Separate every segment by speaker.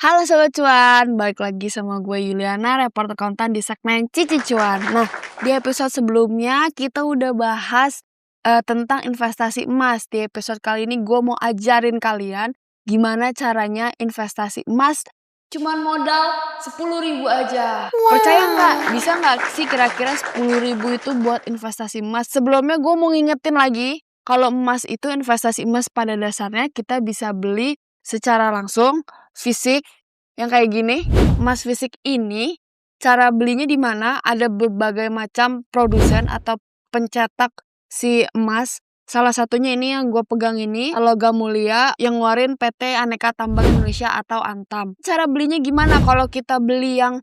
Speaker 1: Halo Sobat Cuan, balik lagi sama gue Yuliana, reporter konten di segmen Cici Cuan. Nah, di episode sebelumnya kita udah bahas tentang investasi emas. Di episode kali ini gue mau ajarin kalian gimana caranya investasi emas cuman modal 10.000 aja. Percaya nggak? Bisa nggak sih kira-kira 10.000 itu buat investasi emas? Sebelumnya gue mau ngingetin lagi, kalau emas itu investasi emas pada dasarnya kita bisa beli secara langsung, fisik, yang kayak gini. Emas fisik ini cara belinya di mana? Ada berbagai macam produsen atau pencetak si emas. Salah satunya ini yang gue pegang ini, Logam Mulia yang ngeluarin PT Aneka Tambang Indonesia atau Antam. Cara belinya gimana? Kalau kita beli yang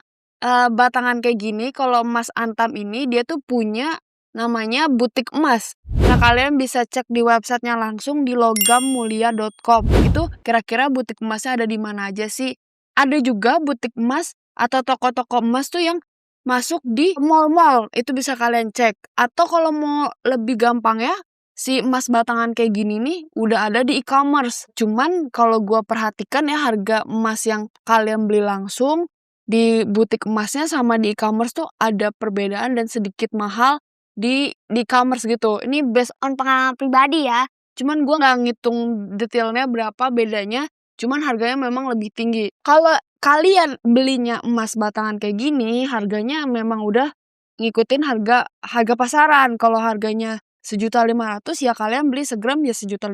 Speaker 1: batangan kayak gini, kalau emas Antam ini dia tuh punya namanya butik emas. Nah, kalian bisa cek di websitenya langsung di logammulia.com. Itu kira-kira butik emasnya ada di mana aja sih? Ada juga butik emas atau toko-toko emas tuh yang masuk di mall-mall. Itu bisa kalian cek. Atau kalau mau lebih gampang ya, si emas batangan kayak gini nih udah ada di e-commerce. Cuman kalau gua perhatikan ya, harga emas yang kalian beli langsung di butik emasnya sama di e-commerce tuh ada perbedaan dan sedikit mahal di e-commerce gitu. Ini based on pengalaman pribadi ya. Cuman gua nggak ngitung detailnya berapa bedanya. Cuman harganya memang lebih tinggi. Kalau kalian belinya emas batangan kayak gini, harganya memang udah ngikutin harga pasaran. Kalau harganya 1.500.000 ya kalian beli segram ya 1.500.000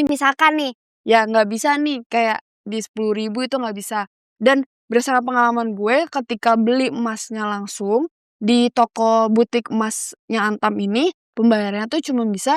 Speaker 1: nih misalkan nih. Ya nggak bisa nih kayak di 10.000 itu nggak bisa. Dan berdasarkan pengalaman gue ketika beli emasnya langsung di toko butik emasnya Antam ini, pembayarannya tuh cuma bisa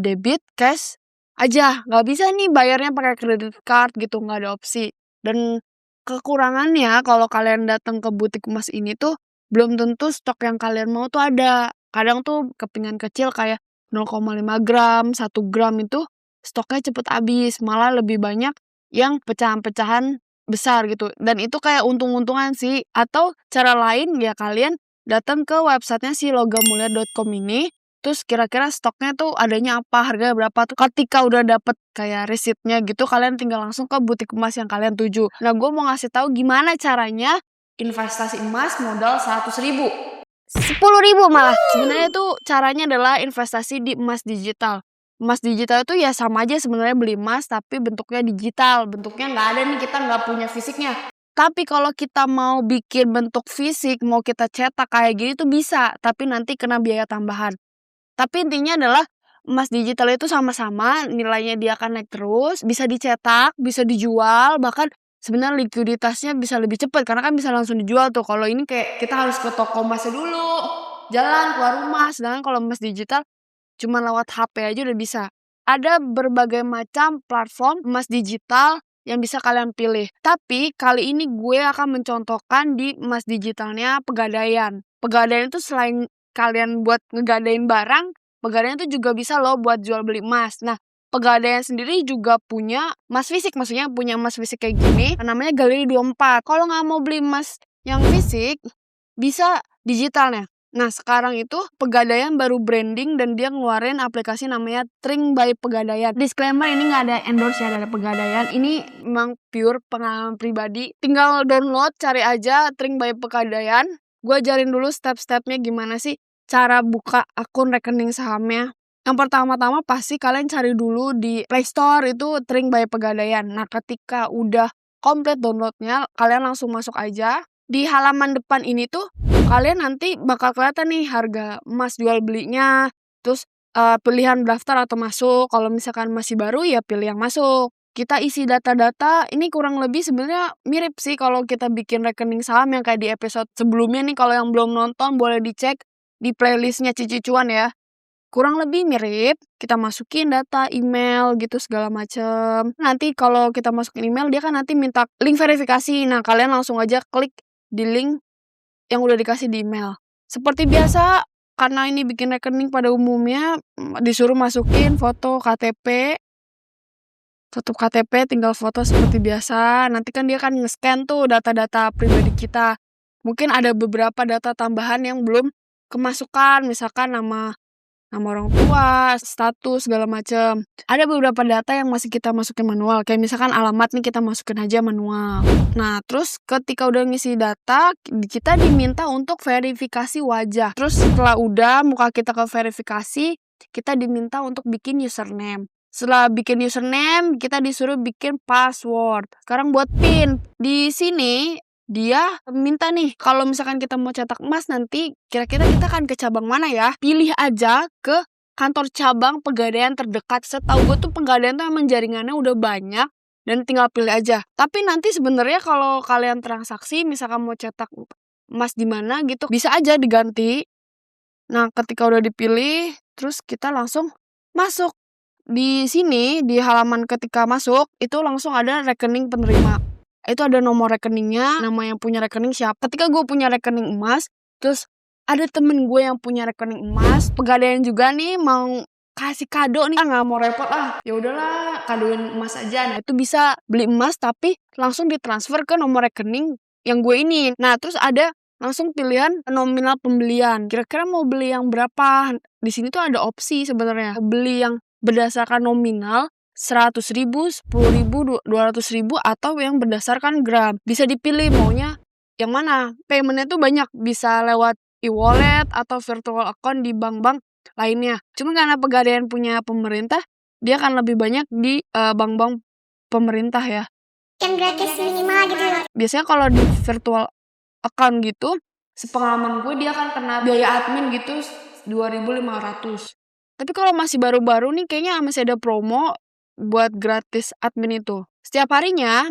Speaker 1: debit cash aja. Nggak bisa nih bayarnya pakai credit card gitu, nggak ada opsi. Dan kekurangannya kalau kalian datang ke butik emas ini tuh belum tentu stok yang kalian mau tuh ada. Kadang tuh kepingan kecil kayak 0,5 gram, 1 gram itu stoknya cepet habis. Malah lebih banyak yang pecahan-pecahan besar gitu. Dan itu kayak untung-untungan sih. Atau cara lain ya kalian datang ke websitenya si logamulia.com ini. Terus kira-kira stoknya tuh adanya apa, harganya berapa tuh. Ketika udah dapet kayak resitnya gitu, kalian tinggal langsung ke butik emas yang kalian tuju. Nah, gue mau ngasih tahu gimana caranya investasi emas modal 100.000. 10.000 malah. Sebenarnya tuh caranya adalah investasi di emas digital. Emas digital itu ya sama aja sebenarnya beli emas tapi bentuknya digital. Bentuknya nggak ada nih, kita nggak punya fisiknya. Tapi kalau kita mau bikin bentuk fisik, mau kita cetak kayak gini tuh bisa, tapi nanti kena biaya tambahan. Tapi intinya adalah emas digital itu sama-sama nilainya dia akan naik terus, bisa dicetak, bisa dijual, bahkan sebenarnya likuiditasnya bisa lebih cepat karena kan bisa langsung dijual tuh. Kalau ini kayak kita harus ke toko emasnya dulu, jalan keluar rumah. Sedangkan kalau emas digital cuma lewat HP aja udah bisa. Ada berbagai macam platform emas digital yang bisa kalian pilih. Tapi kali ini gue akan mencontohkan di emas digitalnya Pegadaian. Pegadaian itu selain kalian buat ngegadain barang, Pegadaian itu juga bisa loh buat jual beli emas. Nah, Pegadaian sendiri juga punya emas fisik, maksudnya punya emas fisik kayak gini, namanya Galeri 24. Kalau nggak mau beli emas yang fisik, bisa digitalnya. Nah, sekarang itu Pegadaian baru branding dan dia ngeluarin aplikasi namanya Trink by Pegadaian. Disclaimer, ini nggak ada endorse ya dari Pegadaian. Ini memang pure pengalaman pribadi. Tinggal download, cari aja Trink by Pegadaian. Gue ajarin dulu step-stepnya gimana sih cara buka akun rekening sahamnya. Yang pertama-tama pasti kalian cari dulu di Play Store itu Trink by Pegadaian. Nah, ketika udah komplit downloadnya, kalian langsung masuk aja. Di halaman depan ini tuh kalian nanti bakal kelihatan nih harga emas jual belinya, terus pilihan daftar atau masuk. Kalau misalkan masih baru ya pilih yang masuk. Kita isi data-data, ini kurang lebih sebenarnya mirip sih kalau kita bikin rekening saham yang kayak di episode sebelumnya nih. Kalau yang belum nonton boleh dicek di playlistnya Cici Cuan ya. Kurang lebih mirip, kita masukin data email gitu segala macem. Nanti kalau kita masukin email dia kan nanti minta link verifikasi. Nah, kalian langsung aja klik di link yang udah dikasih di email. Seperti biasa, karena ini bikin rekening pada umumnya, disuruh masukin foto KTP. Foto KTP tinggal foto seperti biasa. Nanti kan dia kan nge-scan tuh data-data pribadi kita. Mungkin ada beberapa data tambahan yang belum kemasukan, misalkan nama nama orang tua, status, segala macam. Ada beberapa data yang masih kita masukin manual, kayak misalkan alamat nih kita masukin aja manual. Nah, terus ketika udah ngisi data, kita diminta untuk verifikasi wajah. Terus setelah udah muka kita ke verifikasi, kita diminta untuk bikin username. Setelah bikin username, kita disuruh bikin password. Sekarang buat PIN. Di sini dia minta nih, kalau misalkan kita mau cetak emas nanti, kira-kira kita akan ke cabang mana ya? Pilih aja ke kantor cabang Pegadaian terdekat. Setahu gue tuh Pegadaian tuh emang jaringannya udah banyak dan tinggal pilih aja. Tapi nanti sebenarnya kalau kalian transaksi, misalkan mau cetak emas di mana gitu, bisa aja diganti. Nah, ketika udah dipilih, terus kita langsung masuk. Di sini, di halaman ketika masuk, itu langsung ada rekening penerima. Itu ada nomor rekeningnya, nama yang punya rekening siapa. Ketika gue punya rekening emas, terus ada temen gue yang punya rekening emas, Pegadaian juga nih mau kasih kado nih, nggak mau repot lah, ya udahlah kadoin emas aja. Nah, itu bisa beli emas tapi langsung ditransfer ke nomor rekening yang gue ini. Nah, terus ada langsung pilihan nominal pembelian. Kira-kira mau beli yang berapa? Di sini tuh ada opsi sebenarnya. Beli yang berdasarkan nominal 100.000, 10.000, 200.000 atau yang berdasarkan gram. Bisa dipilih maunya yang mana. Paymentnya tuh banyak, bisa lewat e-wallet atau virtual account di bank-bank lainnya. Cuma karena Pegadaian punya pemerintah, dia akan lebih banyak di bank-bank pemerintah ya.
Speaker 2: Yang gratis minimal gitu.
Speaker 1: Biasanya kalau di virtual account gitu, sepengalaman gue dia akan kena biaya admin gitu 2.500. Tapi kalau masih baru-baru nih kayaknya masih ada promo buat gratis admin itu. Setiap harinya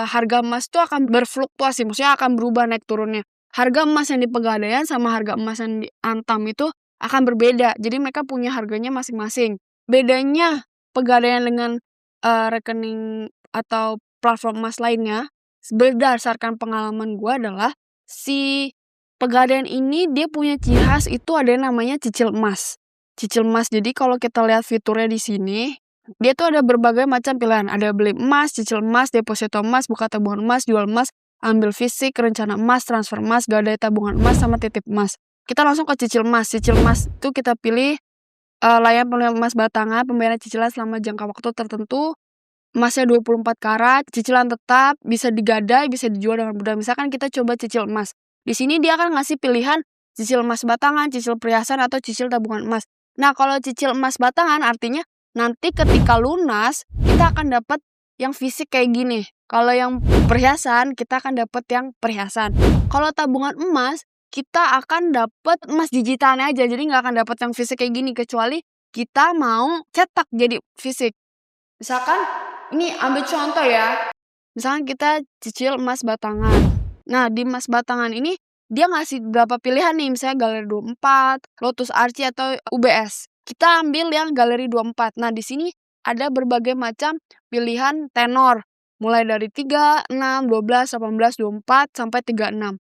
Speaker 1: harga emas tuh akan berfluktuasi, maksudnya akan berubah naik turunnya. Harga emas yang di Pegadaian sama harga emas yang di Antam itu akan berbeda. Jadi mereka punya harganya masing-masing. Bedanya Pegadaian dengan rekening atau platform emas lainnya, berdasarkan pengalaman gue adalah si Pegadaian ini dia punya ciri khas itu ada yang namanya cicil emas. Cicil emas. Jadi kalau kita lihat fiturnya di sini, dia tuh ada berbagai macam pilihan. Ada beli emas, cicil emas, deposito emas, buka tabungan emas, jual emas, ambil fisik, rencana emas, transfer emas, gadai tabungan emas, sama titip emas. Kita langsung ke cicil emas. Cicil emas itu kita pilih layanan pembelian emas batangan, pembayaran cicilan selama jangka waktu tertentu, emasnya 24 karat, cicilan tetap, bisa digadai, bisa dijual dengan mudah. Misalkan kita coba cicil emas. Di sini dia akan ngasih pilihan cicil emas batangan, cicil perhiasan, atau cicil tabungan emas. Nah, kalau cicil emas batangan artinya nanti ketika lunas, kita akan dapat yang fisik kayak gini. Kalau yang perhiasan, kita akan dapat yang perhiasan. Kalau tabungan emas, kita akan dapat emas digitalnya aja. Jadi nggak akan dapat yang fisik kayak gini, kecuali kita mau cetak jadi fisik. Misalkan, ini ambil contoh ya. Misalkan kita cicil emas batangan. Nah, di emas batangan ini, dia ngasih berapa pilihan nih, misalnya Galeri 24, Lotus Archie, atau UBS. Kita ambil yang Galeri 24. Nah, di sini ada berbagai macam pilihan tenor. Mulai dari 3, 6, 12, 18, 24, sampai 36.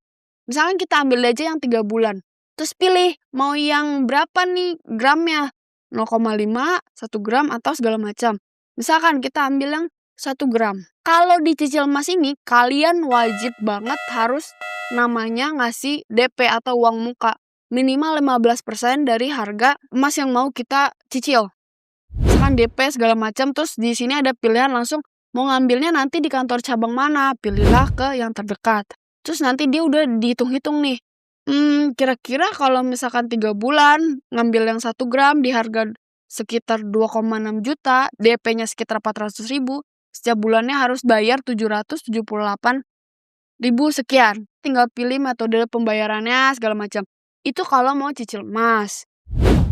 Speaker 1: Misalkan kita ambil aja yang 3 bulan. Terus pilih mau yang berapa nih gramnya. 0,5, 1 gram, atau segala macam. Misalkan kita ambil yang 1 gram. Kalau di cicil emas ini, kalian wajib banget harus namanya ngasih DP atau uang muka. Minimal 15% dari harga emas yang mau kita cicil. Misalkan DP segala macam, terus di sini ada pilihan langsung mau ngambilnya nanti di kantor cabang mana. Pilihlah ke yang terdekat. Terus nanti dia udah dihitung-hitung nih. Kira-kira kalau misalkan 3 bulan ngambil yang 1 gram di harga sekitar 2,6 juta, DP-nya sekitar 400.000, setiap bulannya harus bayar 778.000 sekian. Tinggal pilih metode pembayarannya segala macam. Itu kalau mau cicil emas.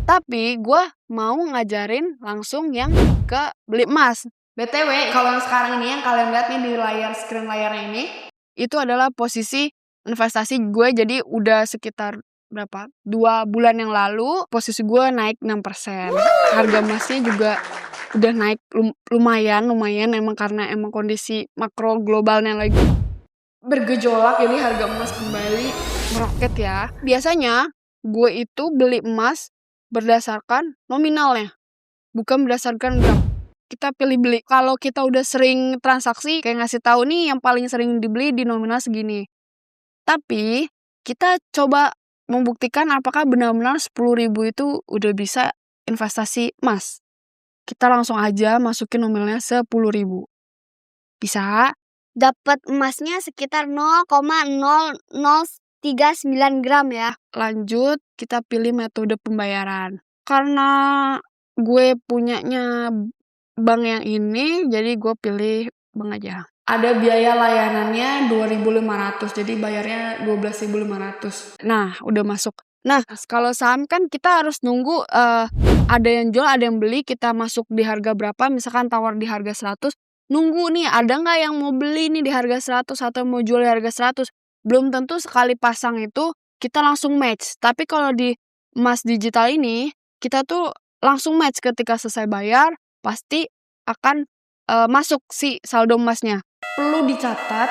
Speaker 1: Tapi gue mau ngajarin langsung yang ke beli emas. BTW, kalau yang sekarang ini yang kalian lihat nih di screen layarnya ini, itu adalah posisi investasi gue. Jadi udah sekitar berapa? 2 bulan yang lalu posisi gue naik 6%. Harga emasnya juga udah naik lumayan emang karena emang kondisi makro globalnya lagi bergejolak, jadi harga emas kembali meroket ya. Biasanya gue itu beli emas berdasarkan nominalnya, bukan berdasarkan gram. Kita pilih beli. Kalau kita udah sering transaksi, kayak ngasih tahu nih yang paling sering dibeli di nominal segini. Tapi kita coba membuktikan apakah benar-benar 10.000 itu udah bisa investasi emas. Kita langsung aja masukin nominalnya 10.000. Bisa?
Speaker 2: Dapat emasnya sekitar 0,0039 gram ya.
Speaker 1: Lanjut, kita pilih metode pembayaran. Karena gue punyanya bank yang ini, jadi gue pilih bank aja. Ada biaya layanannya 2.500, jadi bayarnya 12.500. Nah, udah masuk. Nah, kalau saham kan kita harus nunggu ada yang jual, ada yang beli, kita masuk di harga berapa, misalkan tawar di harga 100, nunggu nih ada nggak yang mau beli nih di harga 100 atau mau jual di harga 100. Belum tentu sekali pasang itu kita langsung match. Tapi kalau di emas digital ini, kita tuh langsung match ketika selesai bayar, pasti akan masuk si saldo emasnya. Perlu dicatat,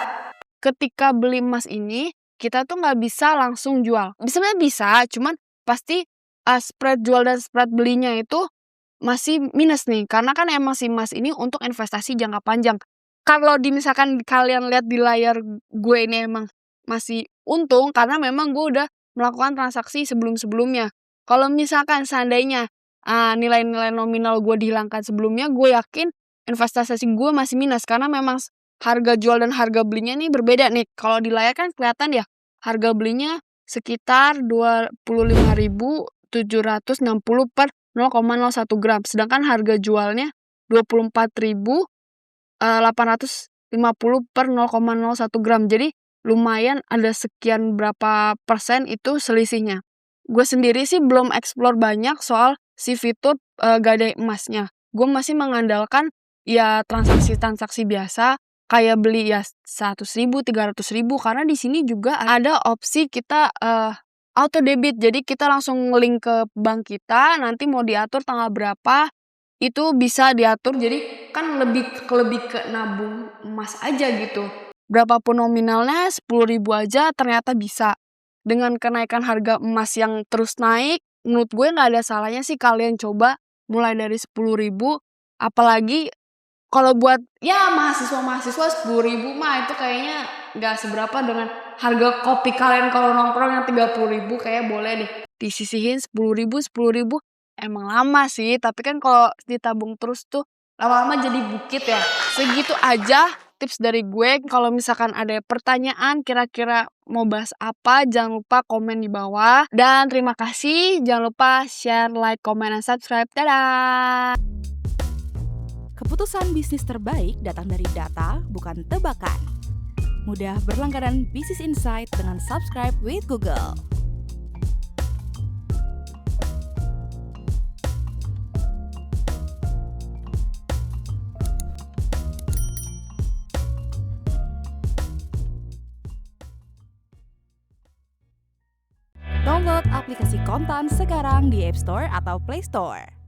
Speaker 1: ketika beli emas ini, kita tuh nggak bisa langsung jual. Sebenarnya bisa, cuman pasti spread jual dan spread belinya itu masih minus nih. Karena kan emang si emas ini untuk investasi jangka panjang. Kalau misalkan kalian lihat di layar gue ini emang masih untung, karena memang gue udah melakukan transaksi sebelum-sebelumnya. Kalau misalkan seandainya nilai-nilai nominal gue dihilangkan sebelumnya, gue yakin investasi gue masih minus. Karena memang harga jual dan harga belinya nih berbeda nih. Kalau di layar kan kelihatan ya, harga belinya sekitar 25.760 per 0,01 gram. Sedangkan harga jualnya 24.850 per 0,01 gram. Jadi lumayan ada sekian berapa persen itu selisihnya. Gue sendiri sih belum explore banyak soal si fitur gadai emasnya. Gue masih mengandalkan ya transaksi-transaksi biasa, kayak beli ya 100.000, 300.000, karena di sini juga ada opsi kita auto debit. Jadi kita langsung link ke bank kita, nanti mau diatur tanggal berapa itu bisa diatur. Jadi kan lebih ke nabung emas aja gitu. Berapapun nominalnya, 10.000 aja ternyata bisa. Dengan kenaikan harga emas yang terus naik, menurut gue nggak ada salahnya sih kalian coba mulai dari 10.000. Apalagi kalau buat ya mahasiswa 10.000 mah itu kayaknya nggak seberapa dengan harga kopi kalian kalau nongkrong yang 30.000. Kayak boleh deh disisihin 10.000 emang lama sih, tapi kan kalau ditabung terus tuh lama-lama jadi bukit ya. Segitu aja tips dari gue. Kalau misalkan ada pertanyaan kira-kira mau bahas apa, jangan lupa komen di bawah. Dan terima kasih, jangan lupa share, like, comment, dan subscribe. Dadah!
Speaker 3: Keputusan bisnis terbaik datang dari data, bukan tebakan. Mudah berlangganan Business Insight dengan subscribe with Google. Download aplikasi Kontan sekarang di App Store atau Play Store.